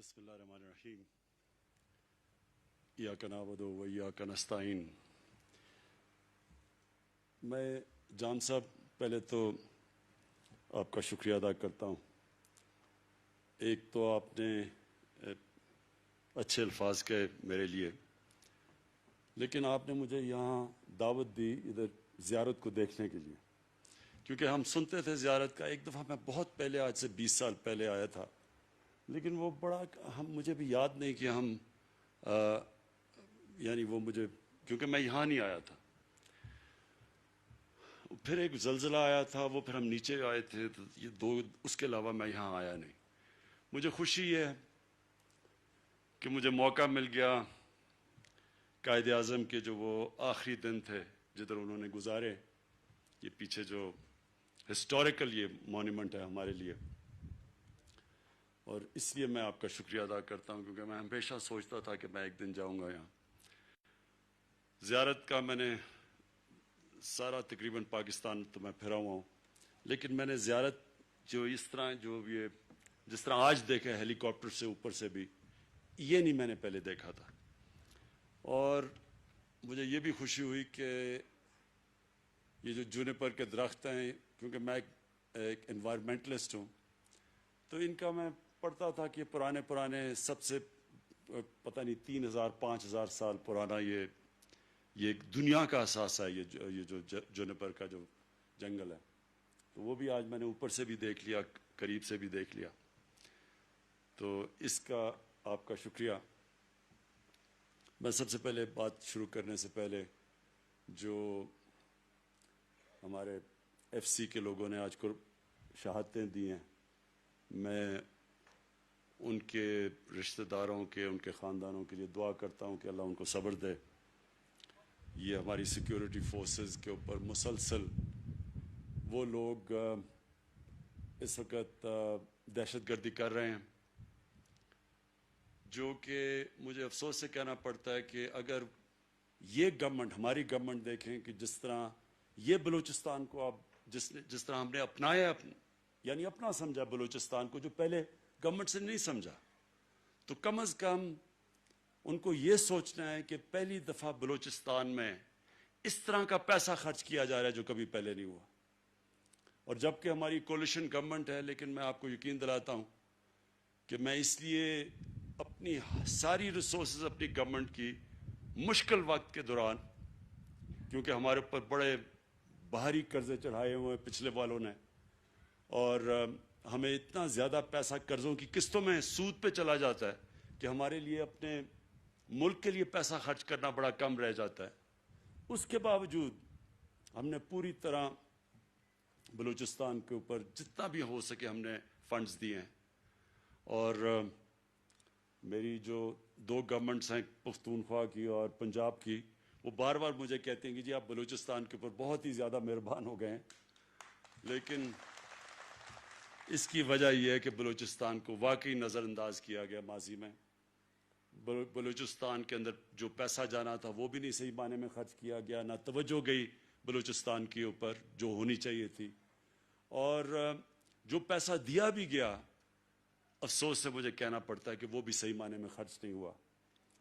بسم اللہ الرحمن الرحیم ایاک نعبد و ایاک نستعین۔ میں جان صاحب پہلے تو آپ کا شکریہ ادا کرتا ہوں۔ ایک تو آپ نے اچھے الفاظ کہے میرے لیے، لیکن آپ نے مجھے یہاں دعوت دی ادھر زیارت کو دیکھنے کے لیے، کیونکہ ہم سنتے تھے زیارت کا۔ ایک دفعہ میں بہت پہلے، آج سے 20 سال پہلے آیا تھا، لیکن وہ بڑا مجھے بھی یاد نہیں کہ ہم یعنی وہ مجھے، کیونکہ میں یہاں نہیں آیا تھا۔ پھر ایک زلزلہ آیا تھا، وہ پھر ہم نیچے آئے تھے، تو یہ دو، اس کے علاوہ میں یہاں آیا نہیں۔ مجھے خوشی یہ ہے کہ مجھے موقع مل گیا قائد اعظم کے جو وہ آخری دن تھے جدھر انہوں نے گزارے، یہ پیچھے جو ہسٹوریکل یہ مونیمنٹ ہے ہمارے لیے، اور اس لیے میں آپ کا شکریہ ادا کرتا ہوں، کیونکہ میں ہمیشہ سوچتا تھا کہ میں ایک دن جاؤں گا یہاں۔ زیارت کا میں نے سارا تقریباً پاکستان تو میں پھرا ہوا ہوں، لیکن میں نے زیارت جو اس طرح جس طرح آج دیکھا ہیلی کاپٹر سے اوپر سے بھی، یہ نہیں میں نے پہلے دیکھا تھا۔ اور مجھے یہ بھی خوشی ہوئی کہ یہ جو جونیپر کے درخت ہیں، کیونکہ میں ایک انوائرمنٹلسٹ ہوں، تو ان کا میں پڑھتا تھا کہ پرانے سب سے پتہ نہیں 3000 5000 سال پرانا یہ دنیا کا اثاثہ ہے، یہ جو جونیپر کا جو جنگل ہے، تو وہ بھی آج میں نے اوپر سے بھی دیکھ لیا، قریب سے بھی دیکھ لیا، تو اس کا آپ کا شکریہ۔ میں سب سے پہلے بات شروع کرنے سے پہلے جو ہمارے ایف سی کے لوگوں نے آج کو شہادتیں دی ہیں، میں ان کے رشتہ داروں کے، ان کے خاندانوں کے لیے دعا کرتا ہوں کہ اللہ ان کو صبر دے۔ یہ ہماری سیکیورٹی فورسز کے اوپر مسلسل وہ لوگ اس وقت دہشت گردی کر رہے ہیں، جو کہ مجھے افسوس سے کہنا پڑتا ہے کہ اگر یہ گورنمنٹ، ہماری گورنمنٹ دیکھیں کہ جس طرح یہ بلوچستان کو اب جس طرح ہم نے اپنایا، یعنی اپنا سمجھا بلوچستان کو، جو پہلے گورنمنٹ سے نہیں سمجھا، تو کم از کم ان کو یہ سوچنا ہے کہ پہلی دفعہ بلوچستان میں اس طرح کا پیسہ خرچ کیا جا رہا ہے جو کبھی پہلے نہیں ہوا۔ اور جبکہ ہماری کولیشن گورنمنٹ ہے، لیکن میں آپ کو یقین دلاتا ہوں کہ میں اس لیے اپنی ساری ریسورسز اپنی گورنمنٹ کی مشکل وقت کے دوران، کیونکہ ہمارے اوپر بڑے بھاری قرضے چڑھائے ہوئے ہیں پچھلے والوں نے، اور ہمیں اتنا زیادہ پیسہ قرضوں کی قسطوں میں سود پہ چلا جاتا ہے کہ ہمارے لیے اپنے ملک کے لیے پیسہ خرچ کرنا بڑا کم رہ جاتا ہے۔ اس کے باوجود ہم نے پوری طرح بلوچستان کے اوپر جتنا بھی ہو سکے ہم نے فنڈز دیے ہیں، اور میری جو دو گورنمنٹس ہیں، پختونخوا کی اور پنجاب کی، وہ بار بار مجھے کہتے ہیں کہ جی آپ بلوچستان کے اوپر بہت ہی زیادہ مہربان ہو گئے ہیں، لیکن اس کی وجہ یہ ہے کہ بلوچستان کو واقعی نظر انداز کیا گیا ماضی میں۔ بلوچستان کے اندر جو پیسہ جانا تھا وہ بھی نہیں صحیح معنی میں خرچ کیا گیا، نہ توجہ گئی بلوچستان کے اوپر جو ہونی چاہیے تھی، اور جو پیسہ دیا بھی گیا، افسوس سے مجھے کہنا پڑتا ہے کہ وہ بھی صحیح معنی میں خرچ نہیں ہوا۔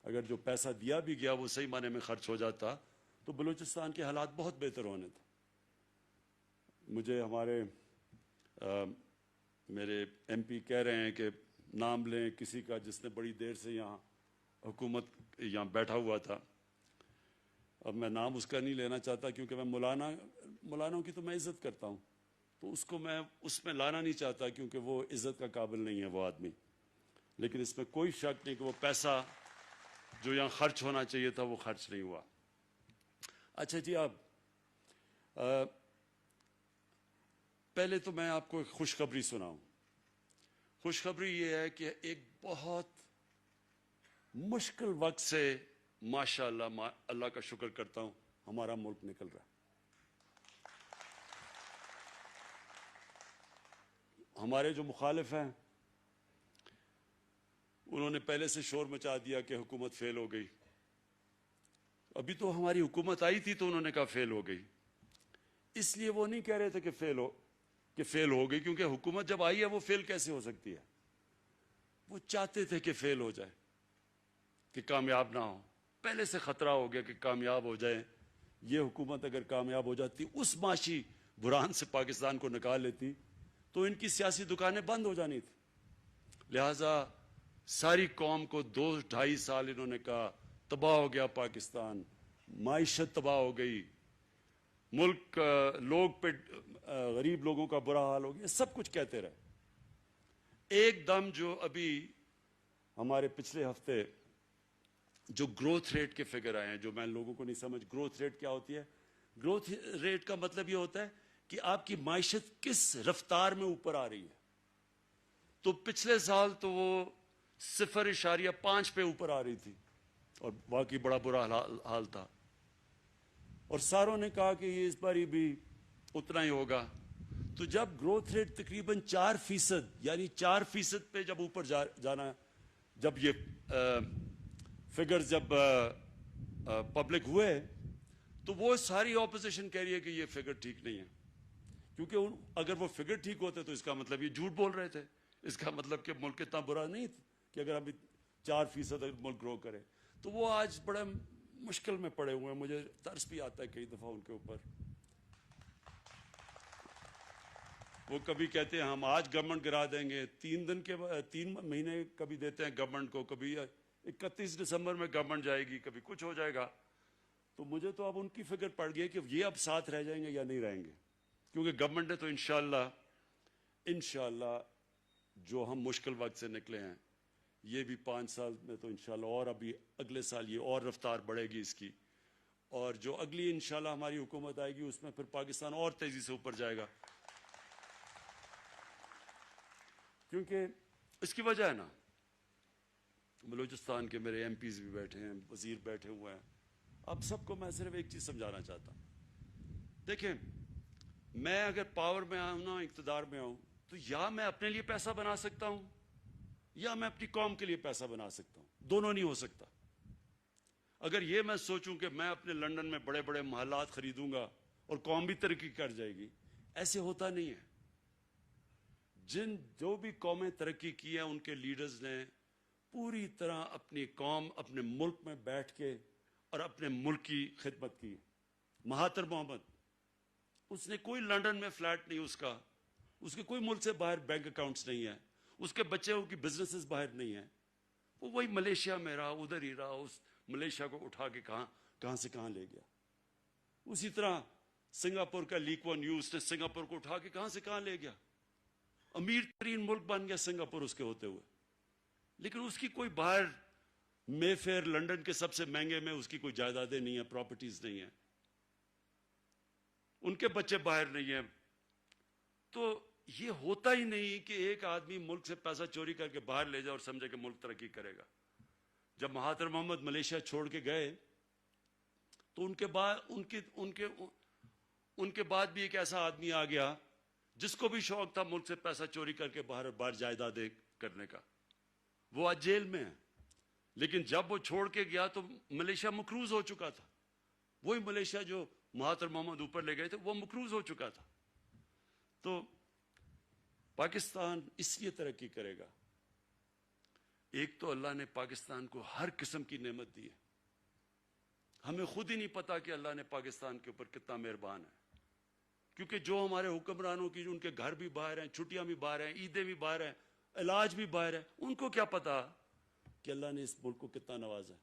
اگر جو پیسہ دیا بھی گیا وہ صحیح معنی میں خرچ ہو جاتا تو بلوچستان کے حالات بہت بہتر ہونے تھے۔ مجھے میرے ایم پی کہہ رہے ہیں کہ نام لیں کسی کا جس نے بڑی دیر سے یہاں حکومت یہاں بیٹھا ہوا تھا۔ اب میں نام اس کا نہیں لینا چاہتا، کیونکہ میں مولانوں کی تو میں عزت کرتا ہوں، تو اس کو میں اس میں لانا نہیں چاہتا، کیونکہ وہ عزت کا قابل نہیں ہے وہ آدمی۔ لیکن اس میں کوئی شک نہیں کہ وہ پیسہ جو یہاں خرچ ہونا چاہیے تھا وہ خرچ نہیں ہوا۔ اچھا جی، اب پہلے تو میں آپ کو ایک خوشخبری سناؤں۔ خوشخبری یہ ہے کہ ایک بہت مشکل وقت سے ماشاءاللہ اللہ کا شکر کرتا ہوں ہمارا ملک نکل رہا ہے۔ ہمارے جو مخالف ہیں انہوں نے پہلے سے شور مچا دیا کہ حکومت فیل ہو گئی۔ ابھی تو ہماری حکومت آئی تھی تو انہوں نے کہا فیل ہو گئی، اس لیے وہ نہیں کہہ رہے تھے کہ فیل ہو گئی، کیونکہ حکومت جب آئی ہے وہ فیل کیسے ہو سکتی ہے؟ وہ چاہتے تھے کہ فیل ہو جائے, کہ کامیاب نہ ہو. پہلے سے خطرہ ہو گیا کہ کامیاب ہو جائے. یہ حکومت اگر کامیاب ہو جاتی, اس معاشی بحران سے پاکستان کو نکال لیتی, تو ان کی سیاسی دکانیں بند ہو جانی تھی. لہٰذا ساری قوم کو 2-2.5 سال انہوں نے کہا تباہ ہو گیا پاکستان, معیشت تباہ ہو گئی, ملک لوگ پہ غریب لوگوں کا برا حال ہو گیا, سب کچھ کہتے رہے. ایک دم جو ابھی ہمارے پچھلے ہفتے جو گروتھ ریٹ کے فگر آئے ہیں, جو میں لوگوں کو نہیں سمجھ, گروتھ ریٹ کیا ہوتی ہے؟ گروتھ ریٹ کا مطلب یہ ہوتا ہے کہ آپ کی معیشت کس رفتار میں اوپر آ رہی ہے. تو پچھلے سال تو وہ 0.5 پہ اوپر آ رہی تھی, اور واقعی بڑا برا حال تھا. اور ساروں نے کہا کہ یہ اس بار بھی اتنا ہی ہوگا. تو جب گروتھ ریٹ تقریباً 4%, یعنی 4% پہ جب اوپر جانا, جب یہ فگرز جب پبلک ہوئے, تو وہ ساری اپوزیشن کہہ رہی ہے کہ یہ فگر ٹھیک نہیں ہے. کیونکہ اگر وہ فگر ٹھیک ہوتے تو اس کا مطلب یہ جھوٹ بول رہے تھے. اس کا مطلب کہ ملک اتنا برا نہیں کہ اگر ابھی 4% ملک گرو کرے. تو وہ آج بڑے مشکل میں پڑے ہوئے ہیں. مجھے ترس بھی آتا ہے کئی دفعہ ان کے اوپر. وہ کبھی کہتے ہیں ہم آج گورنمنٹ گرا دیں گے, 3 مہینے کبھی دیتے ہیں گورنمنٹ کو, کبھی 31 دسمبر میں گورنمنٹ جائے گی, کبھی کچھ ہو جائے گا. تو مجھے تو اب ان کی فکر پڑ گئی کہ یہ اب ساتھ رہ جائیں گے یا نہیں رہیں گے. کیونکہ گورنمنٹ نے تو انشاءاللہ جو ہم مشکل وقت سے نکلے ہیں, یہ بھی 5 سال میں تو انشاءاللہ, اور ابھی اگلے سال یہ اور رفتار بڑھے گی اس کی, اور جو اگلی انشاءاللہ ہماری حکومت آئے گی اس میں پھر پاکستان اور تیزی سے اوپر جائے گا. کیونکہ اس کی وجہ ہے نا, بلوچستان کے میرے ایم پیز بھی بیٹھے ہیں, وزیر بیٹھے ہوئے ہیں. اب سب کو میں صرف ایک چیز سمجھانا چاہتا ہوں. دیکھیں, میں اگر پاور میں آؤں نا, اقتدار میں آؤں, تو یا میں اپنے لیے پیسہ بنا سکتا ہوں یا میں اپنی قوم کے لیے پیسہ بنا سکتا ہوں. دونوں نہیں ہو سکتا. اگر یہ میں سوچوں کہ میں اپنے لندن میں بڑے بڑے محلات خریدوں گا اور قوم بھی ترقی کر جائے گی, ایسے ہوتا نہیں ہے. جو بھی قومیں ترقی کی ہیں ان کے لیڈرز نے پوری طرح اپنی قوم, اپنے ملک میں بیٹھ کے اور اپنے ملک کی خدمت کی. مہاتر محمد, اس نے کوئی لندن میں فلیٹ نہیں اس کے کوئی ملک سے باہر بینک اکاؤنٹس نہیں ہیں, اس کے بچے کی بزنسز باہر نہیں ہیں. وہ وہی ملیشیا میں رہا, ادھر ہی رہا, اس ملیشیا کو اٹھا کے کہاں سے کہاں لے گیا. اسی طرح سنگاپور کا لی کوان یو, اس نے سنگاپور کو اٹھا کے کہاں سے کہاں لے گیا. امیر ترین ملک بن گیا سنگاپور اس کے ہوتے ہوئے, لیکن اس کی کوئی باہر مے فیئر لندن کے سب سے مہنگے میں اس کی کوئی جائیدادیں نہیں ہیں, پراپرٹیز نہیں ہیں, ان کے بچے باہر نہیں ہیں. تو یہ ہوتا ہی نہیں کہ ایک آدمی ملک سے پیسہ چوری کر کے باہر لے جائے اور سمجھے کہ ملک ترقی کرے گا. جب مہاتر محمد ملیشیا چھوڑ کے گئے تو ان کے بعد بھی ایک ایسا آدمی آ گیا جس کو بھی شوق تھا ملک سے پیسہ چوری کر کے باہر جائیدادیں کرنے کا. وہ آج جیل میں ہے, لیکن جب وہ چھوڑ کے گیا تو ملیشیا مقروض ہو چکا تھا. وہی ملیشیا جو مہاتر محمد اوپر لے گئے تھے وہ مقروض ہو چکا تھا. تو پاکستان اس لیے ترقی کرے گا, ایک تو اللہ نے پاکستان کو ہر قسم کی نعمت دی ہے. ہمیں خود ہی نہیں پتا کہ اللہ نے پاکستان کے اوپر کتنا مہربان ہے. کیونکہ جو ہمارے حکمرانوں کی, ان کے گھر بھی باہر ہیں, چھٹیاں بھی باہر ہیں, عیدیں بھی باہر ہیں, علاج بھی باہر ہے, ان کو کیا پتا کہ اللہ نے اس ملک کو کتنا نوازا ہے.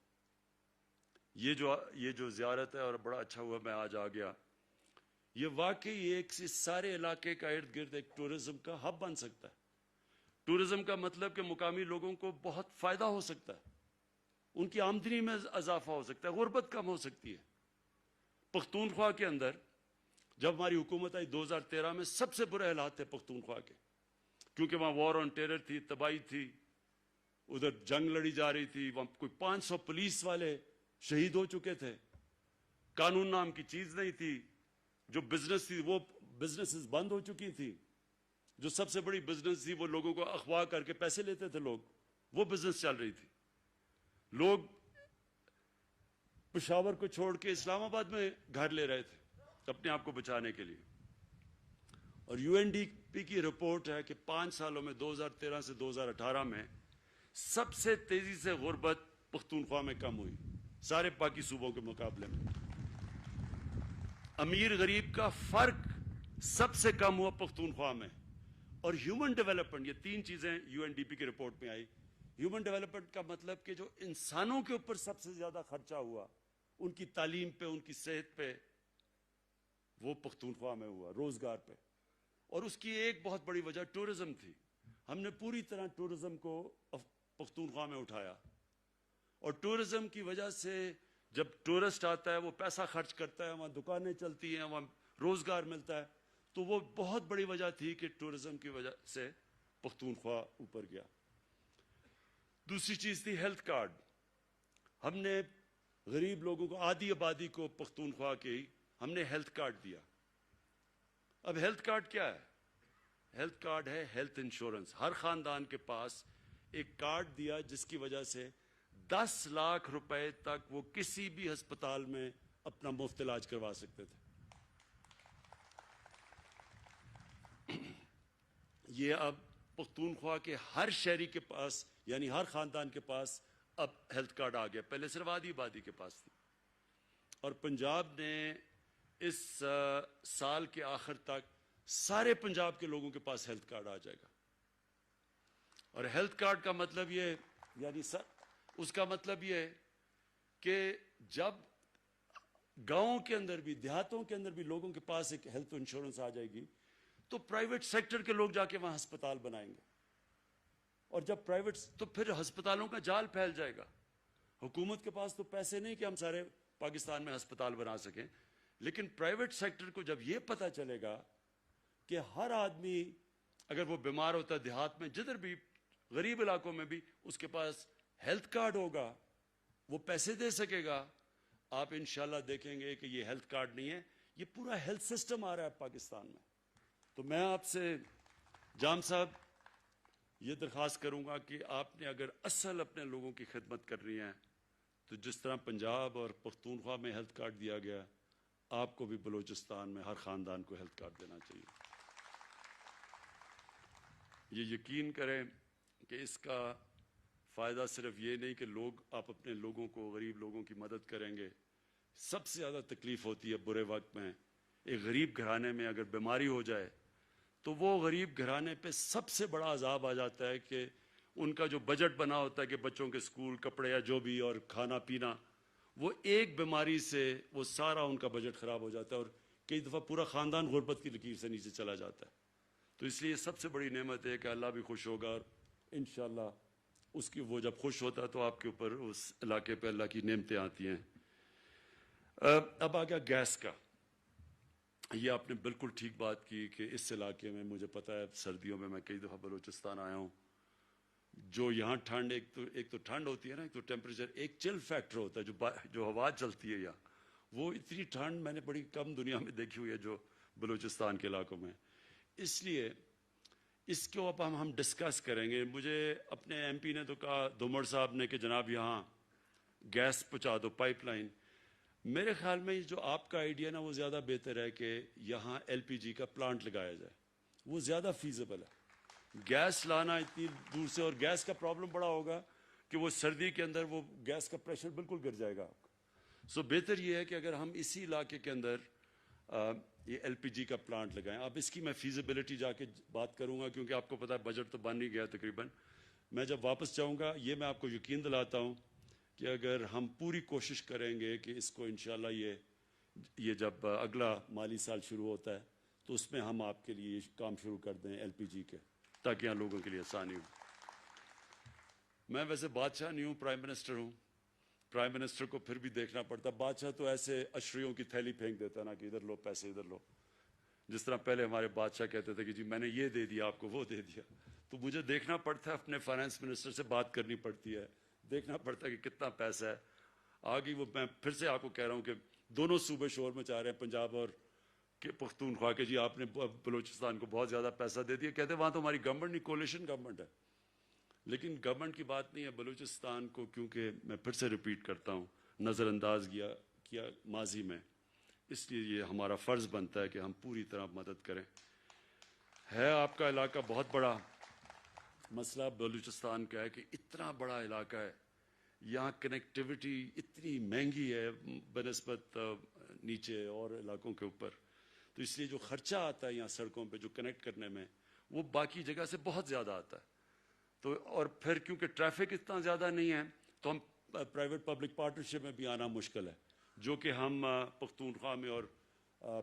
یہ جو زیارت ہے, اور بڑا اچھا ہوا میں آج آ گیا, یہ واقعی ایک سارے علاقے کا ارد گرد ایک ٹورزم کا ہب بن سکتا ہے. ٹورزم کا مطلب کہ مقامی لوگوں کو بہت فائدہ ہو سکتا ہے, ان کی آمدنی میں اضافہ ہو سکتا ہے, غربت کم ہو سکتی ہے. پختونخوا کے اندر جب ہماری حکومت آئی 2013 میں, سب سے برے حالات تھے پختونخوا کے, کیونکہ وہاں وار آن ٹیرر تھی, تباہی تھی, ادھر جنگ لڑی جا رہی تھی, وہاں کوئی 500 پولیس والے شہید ہو چکے تھے, قانون نام کی چیز نہیں تھی, جو بزنس تھی وہ بزنسز بند ہو چکی تھی, جو سب سے بڑی بزنس تھی وہ لوگوں کو اغوا کر کے پیسے لیتے تھے لوگ, وہ بزنس چل رہی تھی. لوگ پشاور کو چھوڑ کے اسلام آباد میں گھر لے رہے تھے اپنے آپ کو بچانے کے لیے. اور یو این ڈی پی کی رپورٹ ہے کہ 5 سالوں میں 2013 سے 2018 میں سب سے تیزی سے غربت پختونخوا میں کم ہوئی سارے باقی صوبوں کے مقابلے میں. امیر غریب کا فرق سب سے کم ہوا پختونخوا میں. اور ہیومن ڈیولپمنٹ، یہ تین چیزیں یو این ڈی پی کی رپورٹ میں آئی. ہیومن ڈیولپمنٹ کا مطلب کہ جو انسانوں کے اوپر سب سے زیادہ خرچہ ہوا، ان کی تعلیم پہ، ان کی صحت پہ، وہ پختونخوا میں ہوا، روزگار پہ. اور اس کی ایک بہت بڑی وجہ ٹورزم تھی. ہم نے پوری طرح ٹورزم کو پختونخوا میں اٹھایا، اور ٹورزم کی وجہ سے جب ٹورسٹ آتا ہے وہ پیسہ خرچ کرتا ہے، وہاں دکانیں چلتی ہیں، وہاں روزگار ملتا ہے. تو وہ بہت بڑی وجہ تھی کہ ٹورزم کی وجہ سے پختونخوا اوپر گیا. دوسری چیز تھی ہیلتھ کارڈ. ہم نے غریب لوگوں کو، آدھی آبادی کو پختونخوا کی ہم نے ہیلتھ کارڈ دیا. اب ہیلتھ کارڈ کیا ہے؟ ہیلتھ کارڈ ہے ہیلتھ انشورنس. ہر خاندان کے پاس ایک کارڈ دیا جس کی وجہ سے 10 لاکھ روپے تک وہ کسی بھی ہسپتال میں اپنا مفت علاج کروا سکتے تھے. یہ اب پختونخوا کے ہر شہری کے پاس، یعنی ہر خاندان کے پاس اب ہیلتھ کارڈ آ گیا. پہلے صرف آدھی آبادی کے پاس تھی. اور پنجاب نے اس سال کے آخر تک سارے پنجاب کے لوگوں کے پاس ہیلتھ کارڈ آ جائے گا. اور ہیلتھ کارڈ کا مطلب یہ، یعنی اس کا مطلب یہ ہے کہ جب گاؤں کے اندر بھی، دیہاتوں کے اندر بھی لوگوں کے پاس ایک ہیلتھ انشورنس آ جائے گی تو پرائیویٹ سیکٹر کے لوگ جا کے وہاں ہسپتال بنائیں گے. اور جب پرائیویٹ، تو پھر ہسپتالوں کا جال پھیل جائے گا. حکومت کے پاس تو پیسے نہیں کہ ہم سارے پاکستان میں ہسپتال بنا سکیں، لیکن پرائیویٹ سیکٹر کو جب یہ پتہ چلے گا کہ ہر آدمی اگر وہ بیمار ہوتا ہے دیہات میں، جدھر بھی غریب علاقوں میں بھی، اس کے پاس ہیلتھ کارڈ ہوگا، وہ پیسے دے سکے گا. آپ انشاءاللہ دیکھیں گے کہ یہ ہیلتھ کارڈ نہیں ہے، یہ پورا ہیلتھ سسٹم آ رہا ہے پاکستان میں. تو میں آپ سے جام صاحب یہ درخواست کروں گا کہ آپ نے اگر اصل اپنے لوگوں کی خدمت کرنی ہے تو جس طرح پنجاب اور پختونخوا میں ہیلتھ کارڈ دیا گیا، آپ کو بھی بلوچستان میں ہر خاندان کو ہیلتھ کارڈ دینا چاہیے. یہ یقین کریں کہ اس کا فائدہ صرف یہ نہیں کہ آپ اپنے لوگوں کو، غریب لوگوں کی مدد کریں گے. سب سے زیادہ تکلیف ہوتی ہے برے وقت میں. ایک غریب گھرانے میں اگر بیماری ہو جائے تو وہ غریب گھرانے پہ سب سے بڑا عذاب آ جاتا ہے کہ ان کا جو بجٹ بنا ہوتا ہے کہ بچوں کے سکول، کپڑے یا جو بھی اور کھانا پینا، وہ ایک بیماری سے وہ سارا ان کا بجٹ خراب ہو جاتا ہے، اور کئی دفعہ پورا خاندان غربت کی لکیر سے نیچے چلا جاتا ہے. تو اس لیے سب سے بڑی نعمت ہے کہ اللہ بھی خوش ہوگا، اور انشاءاللہ اس کی وہ جب خوش ہوتا ہے تو آپ کے اوپر اس علاقے پہ اللہ کی نعمتیں آتی ہیں. اب آ گیا گیس کا. یہ آپ نے بالکل ٹھیک بات کی کہ اس علاقے میں، مجھے پتا ہے سردیوں میں میں کئی دفعہ بلوچستان آیا ہوں، جو یہاں ٹھنڈ، ایک تو ٹھنڈ ہوتی ہے نا، ایک تو ٹیمپریچر، ایک چل فیکٹر ہوتا ہے جو ہوا چلتی ہے یہاں، وہ اتنی ٹھنڈ میں نے بڑی کم دنیا میں دیکھی ہوئی ہے جو بلوچستان کے علاقوں میں. اس لیے اس کو اب ہم ڈسکس کریں گے. مجھے اپنے ایم پی نے تو کہا، دومر صاحب نے، کہ جناب یہاں گیس پہنچا دو، پائپ لائن. میرے خیال میں جو آپ کا آئیڈیا نا وہ زیادہ بہتر ہے کہ یہاں ایل پی جی کا پلانٹ لگایا جائے، وہ زیادہ فیزیبل ہے. گیس لانا اتنی دور سے، اور گیس کا پرابلم بڑا ہوگا کہ وہ سردی کے اندر وہ گیس کا پریشر بالکل گر جائے گا آپ کا. سو بہتر یہ ہے کہ اگر ہم اسی علاقے کے اندر یہ ایل پی جی کا پلانٹ لگائیں. اب اس کی میں فیزیبلٹی جا کے بات کروں گا، کیونکہ آپ کو پتا ہے بجٹ تو بن ہی گیا تقریباً. میں جب واپس جاؤں گا یہ میں آپ کو یقین دلاتا ہوں کہ اگر ہم پوری کوشش کریں گے کہ اس کو انشاءاللہ یہ جب اگلا مالی سال شروع ہوتا ہے تو اس میں ہم آپ کے لیے یہ کام شروع کر دیں ایل پی جی کے، تاکہ یہاں لوگوں کے لیے آسانی ہو. میں ویسے بادشاہ نہیں ہوں، پرائم منسٹر ہوں. پرائم منسٹر کو پھر بھی دیکھنا پڑتا. بادشاہ تو ایسے اشریوں کی تھیلی پھینک دیتا نا کہ ادھر لو پیسے، ادھر لو. جس طرح پہلے ہمارے بادشاہ کہتے تھے کہ جی میں نے یہ دے دیا آپ کو، وہ دے دیا. تو مجھے دیکھنا پڑتا ہے، اپنے فائنانس منسٹر سے بات کرنی پڑتی ہے، دیکھنا پڑتا ہے کہ کتنا پیسہ ہے. آگے وہ میں پھر سے آپ کو کہہ رہا ہوں کہ دونوں صوبے شور مچا رہے ہیں، پنجاب اور پختونخوا کے، جی آپ نے بلوچستان کو بہت زیادہ پیسہ دے دیا. کہتے ہیں وہاں تو ہماری گورنمنٹ نہیں، کولیشن گورنمنٹ ہے. لیکن گورنمنٹ کی بات نہیں ہے. بلوچستان کو، کیونکہ میں پھر سے ریپیٹ کرتا ہوں، نظر انداز کیا ماضی میں، اس لیے یہ ہمارا فرض بنتا ہے کہ ہم پوری طرح مدد کریں. ہے آپ کا علاقہ بہت بڑا، مسئلہ بلوچستان کا ہے کہ اتنا بڑا علاقہ ہے, یہاں کنیکٹیوٹی اتنی مہنگی ہے بنسبت نیچے اور علاقوں کے اوپر, تو اس لیے جو خرچہ آتا ہے یہاں سڑکوں پہ جو کنیکٹ کرنے میں, وہ باقی جگہ سے بہت زیادہ آتا ہے. تو اور پھر کیونکہ ٹریفک اتنا زیادہ نہیں ہے تو ہم پرائیویٹ پبلک پارٹنرشپ میں بھی آنا مشکل ہے, جو کہ ہم پختونخوا میں اور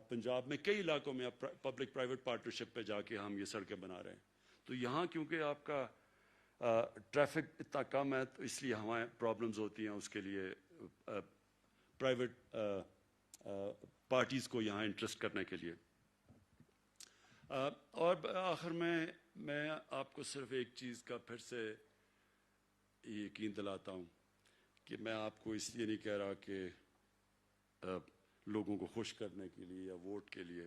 پنجاب میں کئی علاقوں میں پبلک پرائیویٹ پارٹنرشپ پہ جا کے ہم یہ سڑکیں بنا رہے ہیں. تو یہاں کیونکہ آپ کا ٹریفک اتنا کم ہے تو اس لیے ہمیں پرابلمز ہوتی ہیں اس کے لیے پرائیویٹ پارٹیز کو یہاں انٹرسٹ کرنے کے لیے. اور آخر میں آپ کو صرف ایک چیز کا پھر سے یقین دلاتا ہوں کہ میں آپ کو اس لیے نہیں کہہ رہا کہ لوگوں کو خوش کرنے کے لیے یا ووٹ کے لیے,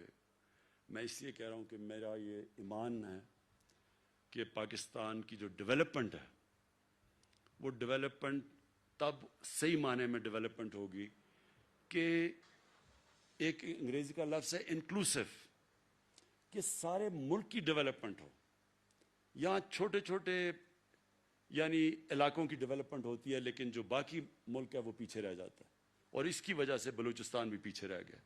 میں اس لیے کہہ رہا ہوں کہ میرا یہ ایمان ہے کہ پاکستان کی جو ڈیولپمنٹ ہے وہ ڈیولپمنٹ تب صحیح معنی میں ڈیولپمنٹ ہوگی کہ ایک انگریزی کا لفظ ہے انکلوسیو, کہ سارے ملک کی ڈیولپمنٹ ہو. یہاں چھوٹے چھوٹے یعنی علاقوں کی ڈیولپمنٹ ہوتی ہے لیکن جو باقی ملک ہے وہ پیچھے رہ جاتا ہے, اور اس کی وجہ سے بلوچستان بھی پیچھے رہ گیا.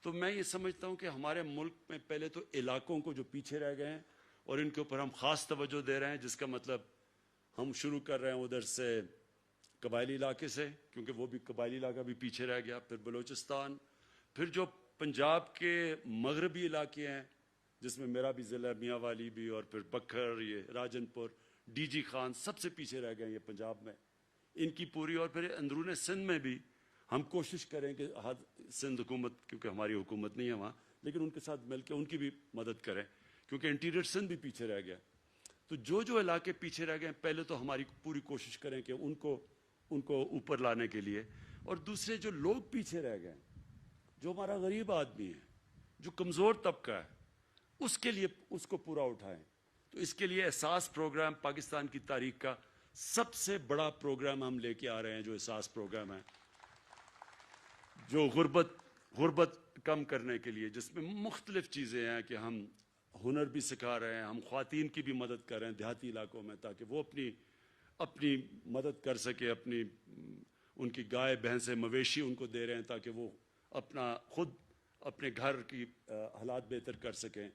تو میں یہ سمجھتا ہوں کہ ہمارے ملک میں پہلے تو علاقوں کو جو پیچھے رہ گئے ہیں اور ان کے اوپر ہم خاص توجہ دے رہے ہیں, جس کا مطلب ہم شروع کر رہے ہیں ادھر سے قبائلی علاقے سے, کیونکہ وہ بھی قبائلی علاقہ بھی پیچھے رہ گیا, پھر بلوچستان, پھر جو پنجاب کے مغربی علاقے ہیں جس میں میرا بھی ضلع میاں والی بھی, اور پھر بکھر, یہ راجن پور, ڈی جی خان, سب سے پیچھے رہ گئے ہیں یہ پنجاب میں, ان کی پوری. اور پھر اندرون سندھ میں بھی ہم کوشش کریں کہ سندھ حکومت, کیونکہ ہماری حکومت نہیں ہے وہاں, لیکن ان کے ساتھ مل کے ان کی بھی مدد کریں کیونکہ انٹیریئر سندھ بھی پیچھے رہ گیا. تو جو علاقے پیچھے رہ گئے ہیں پہلے تو ہماری پوری کوشش کریں کہ ان کو اوپر لانے کے لیے, اور دوسرے جو لوگ پیچھے رہ گئے ہیں, جو ہمارا غریب آدمی ہے, جو کمزور طبقہ ہے, اس کے لیے اس کو پورا اٹھائیں. تو اس کے لیے احساس پروگرام پاکستان کی تاریخ کا سب سے بڑا پروگرام ہم لے کے آ رہے ہیں, جو احساس پروگرام ہے, جو غربت کم کرنے کے لیے, جس میں مختلف چیزیں ہیں کہ ہم ہنر بھی سکھا رہے ہیں, ہم خواتین کی بھی مدد کر رہے ہیں دیہاتی علاقوں میں تاکہ وہ اپنی مدد کر سکے, ان کی گائے بھینسیں مویشی ان کو دے رہے ہیں تاکہ وہ خود اپنے گھر کی حالات بہتر کر سکیں.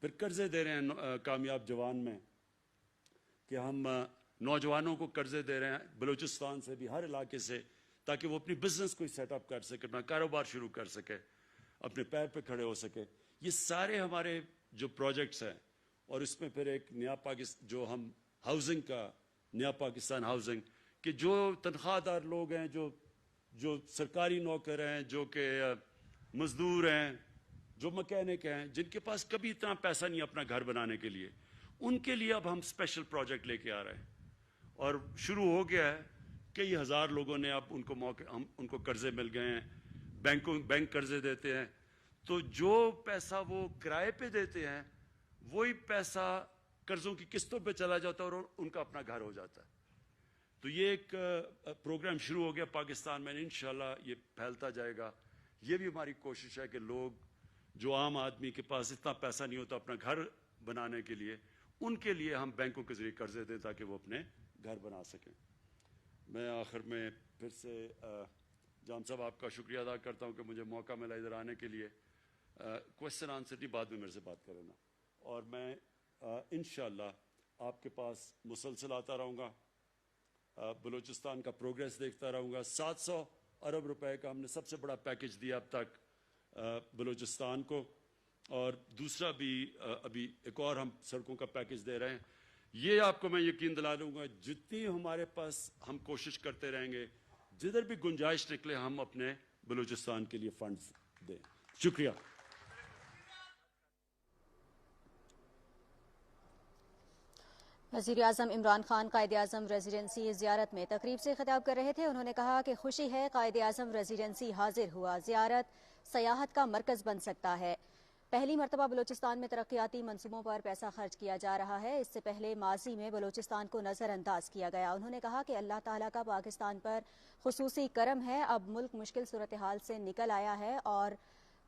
پھر قرضے دے رہے ہیں کامیاب جوان میں, کہ ہم نوجوانوں کو قرضے دے رہے ہیں بلوچستان سے بھی, ہر علاقے سے, تاکہ وہ اپنی بزنس کو سیٹ اپ کر سکے, اپنا کاروبار شروع کر سکے, اپنے پیر پہ کھڑے ہو سکے. یہ سارے ہمارے جو پروجیکٹس ہیں, اور اس میں پھر ایک نیا پاکستان جو ہم ہاؤسنگ کا نیا پاکستان ہاؤسنگ, کہ جو تنخواہ دار لوگ ہیں, جو سرکاری نوکر ہیں, جو کہ مزدور ہیں, جو مکینک ہیں, جن کے پاس کبھی اتنا پیسہ نہیں اپنا گھر بنانے کے لیے, ان کے لیے اب ہم اسپیشل پروجیکٹ لے کے آ رہے ہیں. اور شروع ہو گیا ہے, کئی ہزار لوگوں نے اب ان کو قرضے مل گئے ہیں, بینک قرضے دیتے ہیں. تو جو پیسہ وہ کرائے پہ دیتے ہیں وہی پیسہ قرضوں کی قسطوں پہ چلا جاتا ہے اور ان کا اپنا گھر ہو جاتا ہے. تو یہ ایک پروگرام شروع ہو گیا پاکستان میں, انشاءاللہ یہ پھیلتا جائے گا. یہ بھی ہماری کوشش ہے کہ لوگ جو عام آدمی کے پاس اتنا پیسہ نہیں ہوتا اپنا گھر بنانے کے لیے, ان کے لیے ہم بینکوں کے ذریعے قرضے دیں تاکہ وہ اپنے گھر بنا سکیں. میں آخر میں پھر سے جام صاحب آپ کا شکریہ ادا کرتا ہوں کہ مجھے موقع ملا ادھر آنے کے لیے. کوشچن آنسر نہیں, بعد میں میرے سے بات کرنا, اور میں انشاءاللہ آپ کے پاس مسلسل آتا رہوں گا, بلوچستان کا پروگریس دیکھتا رہوں گا. 700 ارب روپے کا ہم نے سب سے بڑا پیکج دیا اب تک بلوچستان کو, اور دوسرا بھی ابھی ایک اور ہم سڑکوں کا پیکج دے رہے ہیں. یہ آپ کو میں یقین دلا دوں گا, جتنی ہمارے پاس ہم کوشش کرتے رہیں گے, جدھر بھی گنجائش نکلے ہم اپنے بلوچستان کے لیے فنڈز دیں. شکریہ. وزیراعظم عمران خان قائد اعظم ریزیڈنسی زیارت میں تقریب سے خطاب کر رہے تھے. انہوں نے کہا کہ خوشی ہے قائد اعظم ریزیڈنسی حاضر ہوا, زیارت سیاحت کا مرکز بن سکتا ہے. پہلی مرتبہ بلوچستان میں ترقیاتی منصوبوں پر پیسہ خرچ کیا جا رہا ہے. اس سے پہلے ماضی میں بلوچستان کو نظر انداز کیا گیا. انہوں نے کہا کہ اللہ تعالیٰ کا پاکستان پر خصوصی کرم ہے, اب ملک مشکل صورتحال سے نکل آیا ہے اور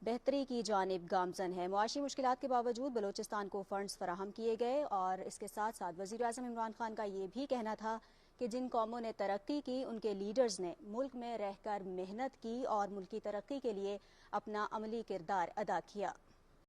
بہتری کی جانب گامزن ہے۔ معاشی مشکلات کے باوجود بلوچستان کو فنڈز فراہم کیے گئے اور اس کے ساتھ ساتھ وزیر اعظم عمران خان کا یہ بھی کہنا تھا کہ جن قوموں نے ترقی کی ان کے لیڈرز نے ملک میں رہ کر محنت کی اور ملکی ترقی کے لیے اپنا عملی کردار ادا کیا۔